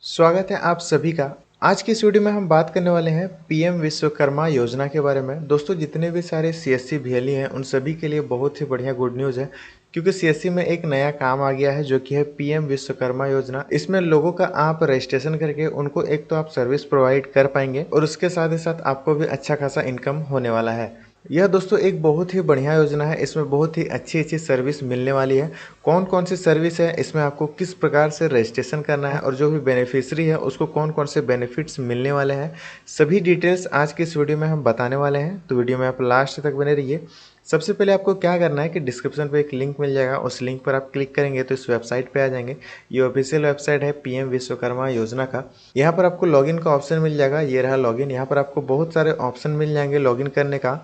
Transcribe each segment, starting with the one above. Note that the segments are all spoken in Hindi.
स्वागत है आप सभी का। आज की इस वीडियो में हम बात करने वाले हैं पीएम विश्वकर्मा योजना के बारे में। दोस्तों, जितने भी सारे सीएससी भीएलई हैं उन सभी के लिए बहुत ही बढ़िया गुड न्यूज़ है, क्योंकि सीएससी में एक नया काम आ गया है जो कि है पीएम विश्वकर्मा योजना। इसमें लोगों का आप रजिस्ट्रेशन करके उनको एक तो आप सर्विस प्रोवाइड कर पाएंगे और उसके साथ ही साथ आपको भी अच्छा खासा इनकम होने वाला है। यह दोस्तों एक बहुत ही बढ़िया योजना है। इसमें बहुत ही अच्छी अच्छी सर्विस मिलने वाली है। कौन कौन सी सर्विस है, इसमें आपको किस प्रकार से रजिस्ट्रेशन करना है और जो भी बेनिफिशियरी है उसको कौन कौन से बेनिफिट्स मिलने वाले हैं, सभी डिटेल्स आज की इस वीडियो में हम बताने वाले हैं। तो वीडियो में आप लास्ट तक बने रहिए। सबसे पहले आपको क्या करना है कि डिस्क्रिप्शन पे एक लिंक मिल जाएगा, उस लिंक पर आप क्लिक करेंगे तो इस वेबसाइट पे आ जाएंगे। ये ऑफिशियल वेबसाइट है पीएम विश्वकर्मा योजना का। यहाँ पर आपको लॉगिन का ऑप्शन मिल जाएगा। ये रहा लॉगिन। यहाँ पर आपको बहुत सारे ऑप्शन मिल जाएंगे लॉगिन करने का।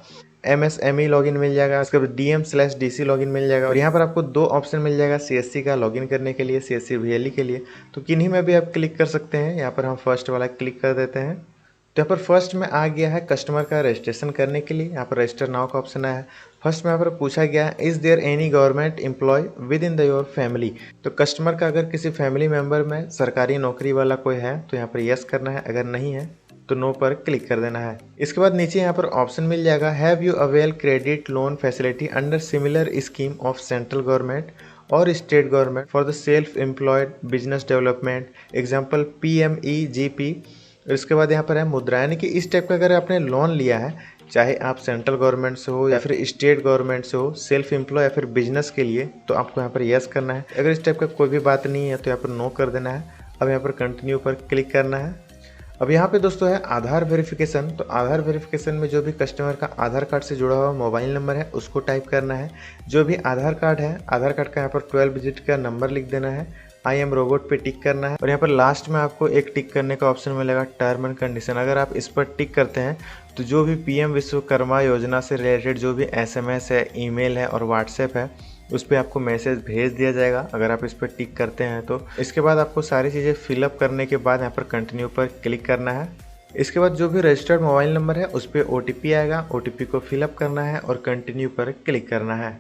MSME लॉगिन मिल जाएगा, उसके बाद DM/DC लॉगिन मिल जाएगा और यहाँ पर आपको दो ऑप्शन मिल जाएगा CSC का लॉगिन करने के लिए, CSC VLE के लिए। तो किन्हीं में भी आप क्लिक कर सकते हैं। यहाँ पर हम फर्स्ट वाला क्लिक कर देते हैं। तो यहाँ पर फर्स्ट में आ गया है कस्टमर का रजिस्ट्रेशन करने के लिए। यहाँ पर रजिस्टर नाउ का ऑप्शन आया है। फर्स्ट में यहाँ पर पूछा गया है is there any government employ with in the your family. तो कस्टमर का अगर किसी फैमिली मेंबर में सरकारी नौकरी वाला कोई है तो यहाँ पर यस करना है, अगर नहीं है तो नो पर क्लिक कर देना है। इसके बाद नीचे यहाँ पर ऑप्शन मिल जाएगा have you avail credit loan facility under similar scheme of central government और state government for the self employed business development, example PMEGP। इसके बाद यहाँ पर है मुद्रा, यानी कि इस टाइप का अगर आपने लोन लिया है, चाहे आप सेंट्रल गवर्नमेंट से हो या फिर स्टेट गवर्नमेंट से हो, सेल्फ एम्प्लॉय या फिर बिजनेस के लिए, तो आपको यहाँ पर यस करना है। अगर इस टाइप का कोई भी बात नहीं है तो यहाँ पर नो कर देना है। अब यहाँ पर कंटिन्यू पर क्लिक करना है। अब यहाँ पे दोस्तों है आधार वेरिफिकेशन। तो आधार वेरिफिकेशन में जो भी कस्टमर का आधार कार्ड से जुड़ा हुआ मोबाइल नंबर है उसको टाइप करना है। जो भी आधार कार्ड है, आधार कार्ड का यहाँ पर 12 डिजिट का नंबर लिख देना है। आई एम रोबोट पे टिक करना है और यहाँ पर लास्ट में आपको एक टिक करने का ऑप्शन मिलेगा टर्म एंड कंडीशन। अगर आप इस पर टिक करते हैं तो जो भी पीएम विश्वकर्मा योजना से रिलेटेड जो भी SMS है, ईमेल है और व्हाट्सएप है, उस पर आपको मैसेज भेज दिया जाएगा अगर आप इस पर टिक करते हैं तो। इसके बाद आपको सारी चीज़ें फिलअप करने के बाद यहाँ पर कंटिन्यू पर क्लिक करना है। इसके बाद जो भी रजिस्टर्ड मोबाइल नंबर है उस पर OTP आएगा, OTP को फिलअप करना है और कंटिन्यू पर क्लिक करना है।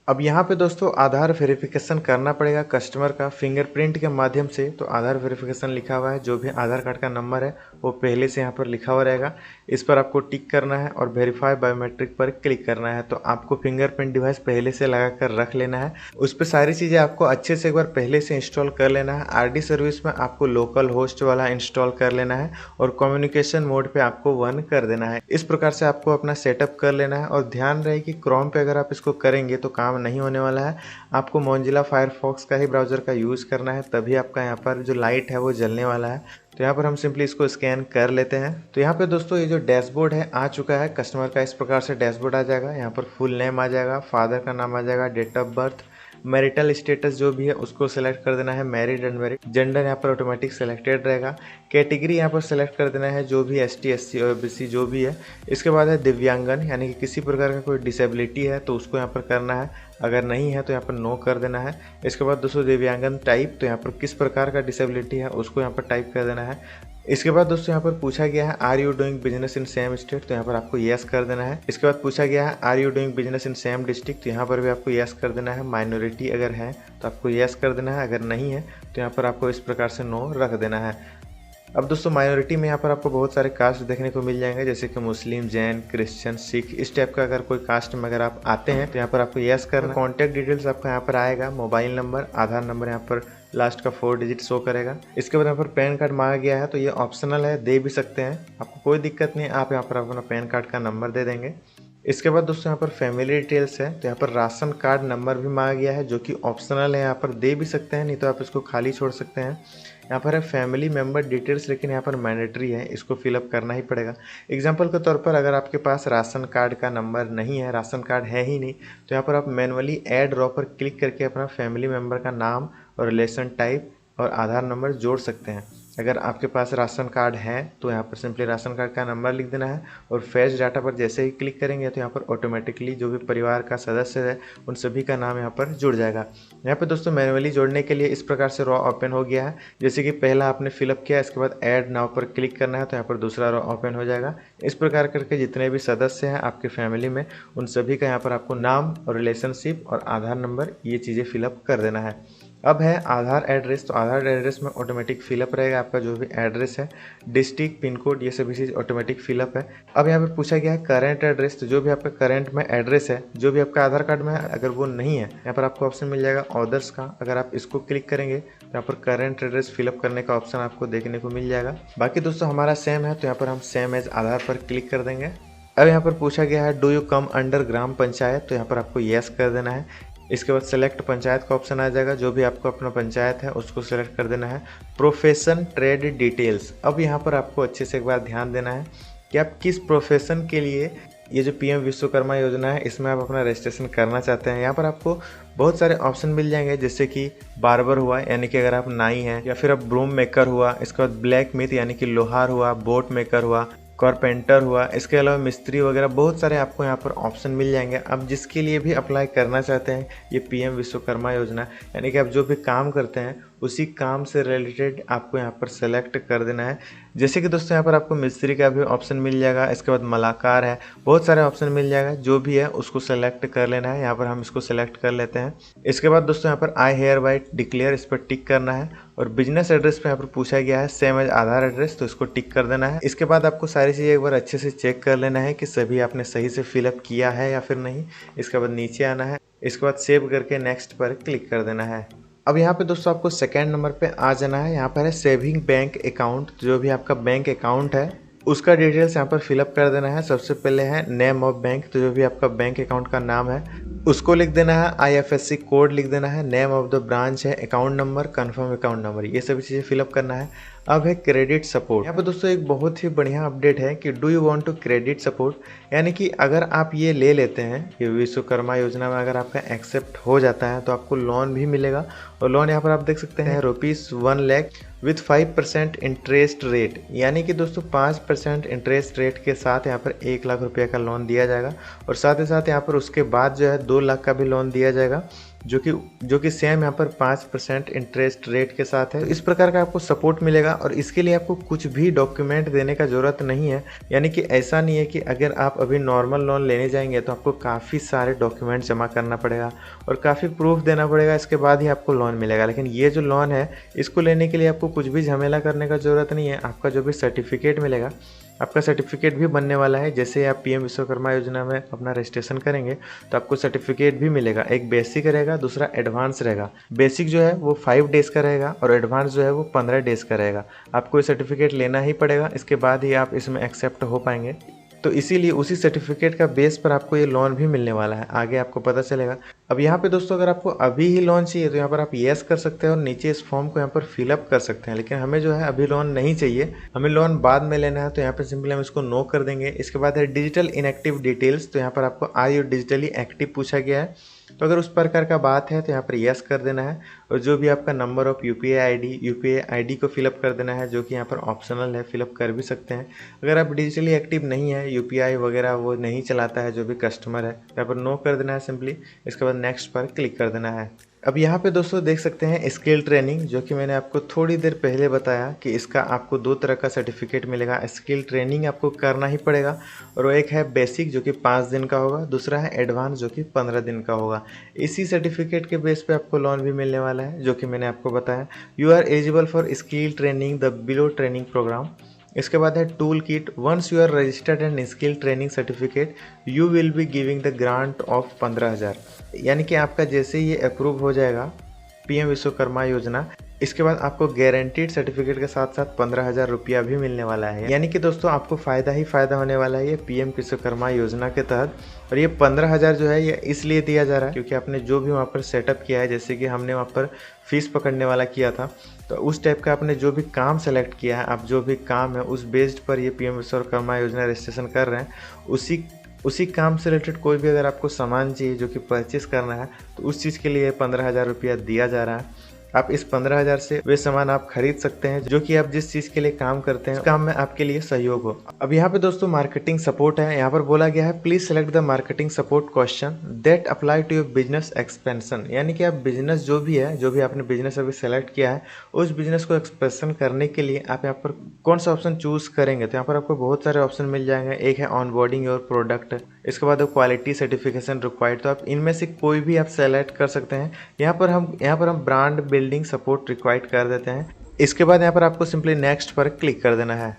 अब यहाँ पे दोस्तों आधार वेरिफिकेशन करना पड़ेगा कस्टमर का फिंगरप्रिंट के माध्यम से। तो आधार वेरिफिकेशन लिखा हुआ है, जो भी आधार कार्ड का नंबर है वो पहले से यहाँ पर लिखा हुआ रहेगा। इस पर आपको टिक करना है और वेरीफाई बायोमेट्रिक पर क्लिक करना है। तो आपको फिंगरप्रिंट डिवाइस पहले से लगा कर रख लेना है। उस पर सारी चीज़ें आपको अच्छे से एक बार पहले से इंस्टॉल कर लेना है। RD सर्विस में आपको लोकल होस्ट वाला इंस्टॉल कर लेना है और कम्युनिकेशन मोड पे आपको 1 कर देना है। इस प्रकार से आपको अपना सेटअप कर लेना है। और ध्यान रहे कि क्रोम पे अगर आप इसको करेंगे तो काम नहीं होने वाला है। आपको मोजिला फायरफॉक्स का ही ब्राउज़र का यूज़ करना है, तभी आपका यहाँ पर जो लाइट है वो जलने वाला है। तो यहाँ पर हम सिंपली इसको स्कैन कर लेते हैं। तो यहाँ पे दोस्तों ये जो डैशबोर्ड है आ चुका है कस्टमर का। इस प्रकार से डैशबोर्ड आ जाएगा। यहाँ पर फुल नेम आ जाएगा, फादर का नाम आ जाएगा, date of birth, marital status जो भी है उसको सेलेक्ट कर देना है, मैरिड अनमैरिड, जेंडर यहाँ पर ऑटोमेटिक सेलेक्टेड रहेगा, कैटेगरी यहाँ पर सेलेक्ट कर देना है जो भी ST SC और OBC जो भी है। इसके बाद है दिव्यांगन, यानी कि किसी प्रकार का कोई डिसेबिलिटी है तो उसको यहाँ पर करना है, अगर नहीं है तो यहाँ पर नो कर देना है। इसके बाद दोस्तों दिव्यांगन टाइप, तो यहाँ पर किस प्रकार का डिसेबिलिटी है उसको यहाँ पर टाइप कर देना है। इसके बाद दोस्तों यहाँ पर पूछा गया है are you doing business in same state, तो यहाँ पर आपको यस कर देना है। इसके बाद पूछा गया है are you doing business in same district, तो यहाँ पर भी आपको यस कर देना है। माइनॉरिटी अगर है तो आपको यस कर देना है, अगर नहीं है तो यहाँ पर आपको इस प्रकार से नो रख देना है। अब दोस्तों माइनॉरिटी में यहाँ पर आपको बहुत सारे कास्ट देखने को मिल जाएंगे, जैसे कि मुस्लिम, जैन, क्रिश्चियन, सिख, इस टाइप का अगर कोई कास्ट में अगर आप आते हैं तो यहाँ पर आपको यस करना। कॉन्टैक्ट डिटेल्स आपका यहाँ पर आएगा, मोबाइल नंबर, आधार नंबर, यहाँ पर लास्ट का 4 डिजिट शो करेगा। इसके बाद यहाँ पर पैन कार्ड मांगा गया है, तो ये ऑप्शनल है, दे भी सकते हैं, आपको कोई दिक्कत नहीं है। आप यहाँ पर अपना पैन कार्ड का नंबर दे देंगे। इसके बाद दोस्तों यहाँ पर फैमिली डिटेल्स है, तो यहाँ पर राशन कार्ड नंबर भी मांगा गया है जो कि ऑप्शनल है, यहाँ पर दे भी सकते हैं, नहीं तो आप इसको खाली छोड़ सकते हैं। यहाँ पर है फैमिली मेंबर डिटेल्स, लेकिन यहाँ पर मैंडेटरी है, इसको फिलअप करना ही पड़ेगा। एग्जांपल के तौर पर अगर आपके पास राशन कार्ड का नंबर नहीं है, राशन कार्ड है ही नहीं, तो यहाँ पर आप मैनुअली ऐड रॉ पर क्लिक करके अपना फैमिली मेंबर का नाम और रिलेशन टाइप और आधार नंबर जोड़ सकते हैं। अगर आपके पास राशन कार्ड है तो यहाँ पर सिंपली राशन कार्ड का नंबर लिख देना है और फेच डाटा पर जैसे ही क्लिक करेंगे तो यहाँ पर ऑटोमेटिकली जो भी परिवार का सदस्य है उन सभी का नाम यहाँ पर जुड़ जाएगा। यहाँ पर दोस्तों मैनुअली जोड़ने के लिए इस प्रकार से रॉ ओपन हो गया है, जैसे कि पहला आपने फिलअप किया, इसके बाद ऐड नाउ पर क्लिक करना है तो यहाँ पर दूसरा रॉ ओपन हो जाएगा। इस प्रकार करके जितने भी सदस्य हैं आपके फैमिली में उन सभी का यहाँ पर आपको नाम और रिलेशनशिप और आधार नंबर ये चीज़ें फिलअप कर देना है। अब है आधार एड्रेस, तो आधार एड्रेस में ऑटोमेटिक फिलअप रहेगा आपका जो भी एड्रेस है, डिस्ट्रिक्ट, पिन कोड, ये सभी चीज़ ऑटोमेटिक फिलअप है। अब यहाँ पे पूछा गया है करंट एड्रेस, तो जो भी आपका करंट में एड्रेस है, जो भी आपका आधार कार्ड में है, अगर वो नहीं है, यहाँ पर आपको ऑप्शन मिल जाएगा ऑदर्स का। अगर आप इसको क्लिक करेंगे तो यहाँ पर करंट एड्रेस फिलअप करने का ऑप्शन आपको देखने को मिल जाएगा। बाकी दोस्तों हमारा सेम है, तो यहाँ पर हम सेम एज आधार पर क्लिक कर देंगे। अब यहाँ पर पूछा गया है डू यू कम अंडर ग्राम पंचायत, तो यहाँ पर आपको येस कर देना है। इसके बाद सेलेक्ट पंचायत का ऑप्शन आ जाएगा, जो भी आपको अपना पंचायत है उसको सेलेक्ट कर देना है। प्रोफेशन ट्रेड डिटेल्स, अब यहाँ पर आपको अच्छे से एक बार ध्यान देना है कि आप किस प्रोफेशन के लिए ये जो पीएम विश्वकर्मा योजना है इसमें आप अपना रजिस्ट्रेशन करना चाहते हैं। यहाँ पर आपको बहुत सारे ऑप्शन मिल जाएंगे, जैसे कि बार्बर हुआ, यानी कि अगर आप नाई हैं, या फिर आप ब्रूम मेकर हुआ, इसके बाद ब्लैक स्मिथ यानी कि लोहार हुआ, बोट मेकर हुआ, कारपेंटर हुआ, इसके अलावा मिस्त्री वगैरह बहुत सारे आपको यहाँ पर ऑप्शन मिल जाएंगे। अब जिसके लिए भी अप्लाई करना चाहते हैं ये पीएम विश्वकर्मा योजना, यानी कि आप जो भी काम करते हैं उसी काम से रिलेटेड आपको यहाँ पर सेलेक्ट कर देना है। जैसे कि दोस्तों यहाँ पर आपको मिस्त्री का भी ऑप्शन मिल जाएगा, इसके बाद मलाकार है, बहुत सारे ऑप्शन मिल जाएगा, जो भी है उसको सेलेक्ट कर लेना है। यहाँ पर हम इसको सेलेक्ट कर लेते हैं। इसके बाद दोस्तों यहाँ पर आई हेयर बाई डिक्लेयर, इस पर टिक करना है। और बिजनेस एड्रेस पे यहाँ पर पूछा गया है सेम एज आधार एड्रेस, तो इसको टिक कर देना है। इसके बाद आपको सारी चीज़ें एक बार अच्छे से चेक कर लेना है कि सभी आपने सही से फिलअप किया है या फिर नहीं। इसके बाद नीचे आना है, इसके बाद सेव करके नेक्स्ट पर क्लिक कर देना है। अब यहाँ पे दोस्तों आपको सेकेंड नंबर पे आ जाना है। यहाँ पर है सेविंग बैंक अकाउंट, जो भी आपका बैंक अकाउंट है उसका डिटेल्स यहाँ पर फिलअप कर देना है। सबसे पहले है नेम ऑफ बैंक, तो जो भी आपका बैंक अकाउंट का नाम है उसको लिख देना है। IFSC कोड लिख देना है। नेम ऑफ द ब्रांच है, account number, confirm account number, ये सभी चीज़ें फिलअप करना है। अब है क्रेडिट सपोर्ट। यहाँ पर दोस्तों एक बहुत ही बढ़िया अपडेट है कि do you want to credit support, यानी कि अगर आप ये ले लेते हैं, ये विश्वकर्मा योजना में अगर आपका एक्सेप्ट हो जाता है तो आपको लोन भी मिलेगा। और लोन यहाँ पर आप देख सकते हैं ₹1 लाख विथ 5% इंटरेस्ट रेट, यानी कि दोस्तों 5% इंटरेस्ट रेट के साथ यहाँ पर 1 लाख रुपये का लोन दिया जाएगा। और साथ ही साथ यहाँ पर उसके बाद जो है 2 लाख का भी लोन दिया जाएगा, जो कि सेम यहाँ पर 5% इंटरेस्ट रेट के साथ है। तो इस प्रकार का आपको सपोर्ट मिलेगा और इसके लिए आपको कुछ भी डॉक्यूमेंट देने का ज़रूरत नहीं है। यानी कि ऐसा नहीं है कि अगर आप अभी नॉर्मल लोन लेने जाएंगे तो आपको काफ़ी सारे डॉक्यूमेंट जमा करना पड़ेगा और काफ़ी प्रूफ देना पड़ेगा, इसके बाद ही आपको लोन मिलेगा। लेकिन ये जो लोन है इसको लेने के लिए आपको कुछ भी झमेला करने का ज़रूरत नहीं है। आपका जो भी सर्टिफिकेट मिलेगा, आपका सर्टिफिकेट भी बनने वाला है। जैसे आप पीएम विश्वकर्मा योजना में अपना रजिस्ट्रेशन करेंगे तो आपको सर्टिफिकेट भी मिलेगा। एक बेसिक रहेगा, दूसरा एडवांस रहेगा। बेसिक जो है वो 5 डेज़ का रहेगा और एडवांस जो है वो 15 डेज़ का रहेगा। आपको ये सर्टिफिकेट लेना ही पड़ेगा, इसके बाद ही आप इसमें एक्सेप्ट हो पाएंगे। तो इसीलिए उसी सर्टिफिकेट का बेस पर आपको ये लोन भी मिलने वाला है, आगे आपको पता चलेगा। अब यहाँ पे दोस्तों अगर आपको अभी ही लोन चाहिए तो यहाँ पर आप येस कर सकते हैं और नीचे इस फॉर्म को यहाँ पर फिलअप कर सकते हैं। लेकिन हमें जो है अभी लोन नहीं चाहिए, हमें लोन बाद में लेना है, तो यहाँ पर सिंपली हम इसको नो कर देंगे। इसके बाद है डिजिटल इनएक्टिव डिटेल्स, तो यहाँ पर आपको आर यू डिजिटली एक्टिव पूछा गया है, तो अगर उस प्रकार का बात है तो यहाँ पर यस कर देना है। और जो भी आपका नंबर ऑफ यूपीआई आईडी को फिलअप कर देना है, जो कि यहाँ पर ऑप्शनल है, फिलअप कर भी सकते हैं। अगर आप डिजिटली एक्टिव नहीं है, यूपीआई वगैरह वो नहीं चलाता है जो भी कस्टमर है, तो यहाँ पर नो कर देना है सिंपली। इसके बाद नेक्स्ट पर क्लिक कर देना है। अब यहाँ पे दोस्तों देख सकते हैं स्किल ट्रेनिंग, जो कि मैंने आपको थोड़ी देर पहले बताया कि इसका आपको 2 तरह का सर्टिफिकेट मिलेगा। स्किल ट्रेनिंग आपको करना ही पड़ेगा और वो एक है बेसिक जो कि 5 दिन का होगा, दूसरा है एडवांस जो कि 15 दिन का होगा। इसी सर्टिफिकेट के बेस पे आपको लोन भी मिलने वाला है, जो कि मैंने आपको बताया। You are eligible for skill training the below training program. इसके बाद है tool kit. Once you are registered and skill training certificate you will be giving the grant of 15,000, यानी कि आपका जैसे ही ये अप्रूव हो जाएगा पीएम विश्वकर्मा योजना, इसके बाद आपको गारंटीड सर्टिफिकेट के साथ साथ 15,000 रुपया भी मिलने वाला है। यानी कि दोस्तों आपको फ़ायदा ही फ़ायदा होने वाला है ये पीएम विश्वकर्मा योजना के तहत। और ये 15,000 जो है ये इसलिए दिया जा रहा है क्योंकि आपने जो भी वहाँ पर सेटअप किया है, जैसे कि हमने वहाँ पर फीस पकड़ने वाला किया था, तो उस टाइप का आपने जो भी काम सेलेक्ट किया है, आप जो भी काम है उस बेस्ड पर ये पीएम विश्वकर्मा योजना रजिस्ट्रेशन कर रहे हैं। उसी काम से रिलेटेड कोई भी अगर आपको सामान चाहिए जो कि परचेस करना है, तो उस चीज़ के लिए 15,000 रुपया दिया जा रहा है। आप इस 15,000 से वे सामान आप खरीद सकते हैं जो कि आप जिस चीज़ के लिए काम करते हैं उस काम में आपके लिए सहयोग हो। अब यहाँ पे दोस्तों मार्केटिंग सपोर्ट है। यहाँ पर बोला गया है please select the marketing support question that apply to your business expansion, यानी कि आप बिजनेस जो भी है, जो भी आपने बिजनेस अभी सेलेक्ट किया है, उस बिजनेस को एक्सपेंशन करने के लिए आप यहाँ पर कौन सा ऑप्शन चूज़ करेंगे, तो यहाँ पर आपको बहुत सारे ऑप्शन मिल जाएंगे। एक है ऑनबोर्डिंग योर प्रोडक्ट, इसके बाद क्वालिटी सर्टिफिकेशन रिक्वायर्ड, तो आप इनमें से कोई भी आप सेलेक्ट कर सकते हैं। यहाँ पर हम ब्रांड बिल्डिंग सपोर्ट रिक्वायर्ड कर देते हैं। इसके बाद यहाँ पर आपको सिंपली नेक्स्ट पर क्लिक कर देना है।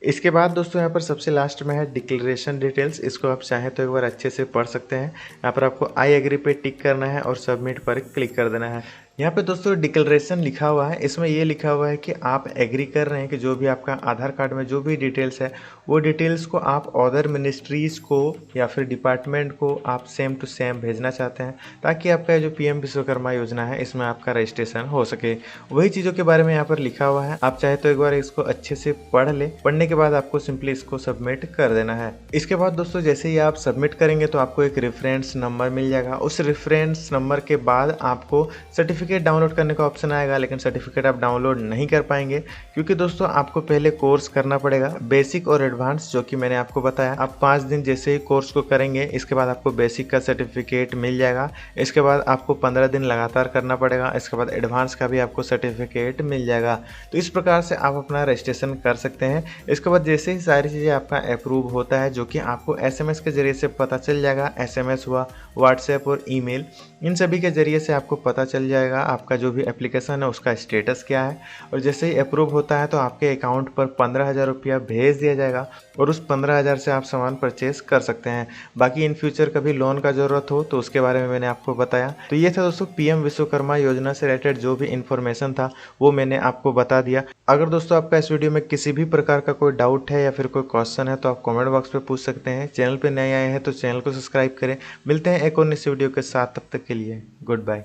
इसके बाद दोस्तों यहाँ पर सबसे लास्ट में है डिक्लेरेशन डिटेल्स, इसको आप चाहें तो एक बार अच्छे से पढ़ सकते हैं। यहाँ पर आपको आई एग्री पे टिक करना है और सबमिट पर क्लिक कर देना है। यहाँ पे दोस्तों डिक्लेरेशन लिखा हुआ है, इसमें ये लिखा हुआ है कि आप एग्री कर रहे हैं कि जो भी आपका आधार कार्ड में जो भी डिटेल्स है वो डिटेल्स को आप अदर मिनिस्ट्रीज़ को या फिर डिपार्टमेंट को आप सेम टू सेम भेजना चाहते हैं, ताकि आपका जो पीएम विश्वकर्मा योजना है इसमें आपका रजिस्ट्रेशन हो सके। वही चीज़ों के बारे में यहाँ पर लिखा हुआ है, आप चाहे तो एक बार इसको अच्छे से पढ़ ले। पढ़ने के बाद आपको सिंपली इसको सबमिट कर देना है। इसके बाद दोस्तों जैसे ही आप सबमिट करेंगे तो आपको एक रेफरेंस नंबर मिल जाएगा। उस रेफरेंस नंबर के बाद आपको सर्टिफिकेट डाउनलोड करने का ऑप्शन आएगा, लेकिन सर्टिफिकेट आप डाउनलोड नहीं कर पाएंगे, क्योंकि दोस्तों आपको पहले कोर्स करना पड़ेगा बेसिक और एडवांस, जो कि मैंने आपको बताया। आप 5 दिन जैसे ही कोर्स को करेंगे इसके बाद आपको बेसिक का सर्टिफिकेट मिल जाएगा। इसके बाद आपको 15 दिन लगातार करना पड़ेगा, इसके बाद एडवांस का भी आपको सर्टिफिकेट मिल जाएगा। तो इस प्रकार से आप अपना रजिस्ट्रेशन कर सकते हैं। इसके बाद जैसे ही सारी चीज़ें आपका अप्रूव होता है, जो कि आपको SMS के जरिए से पता चल जाएगा, SMS हुआ, व्हाट्सएप और ईमेल, इन सभी के जरिए से आपको पता चल जाएगा आपका जो भी एप्लीकेशन है उसका स्टेटस क्या है। और जैसे ही अप्रूव होता है तो आपके अकाउंट पर 15,000 रुपया भेज दिया जाएगा और उस 15,000 से आप सामान परचेज कर सकते हैं। बाकी इन फ्यूचर कभी लोन का ज़रूरत हो तो उसके बारे में मैंने आपको बताया। तो ये था दोस्तों पीएम विश्वकर्मा योजना से रिलेटेड जो भी इन्फॉर्मेशन था वो मैंने आपको बता दिया। अगर दोस्तों आपका इस वीडियो में किसी भी प्रकार का कोई डाउट है या फिर कोई क्वेश्चन है तो आप कमेंट बॉक्स में पूछ सकते हैं। चैनल पर नए आए हैं तो चैनल को सब्सक्राइब करें। मिलते हैं एक और नई वीडियो के साथ, तब तक के लिए गुड बाय।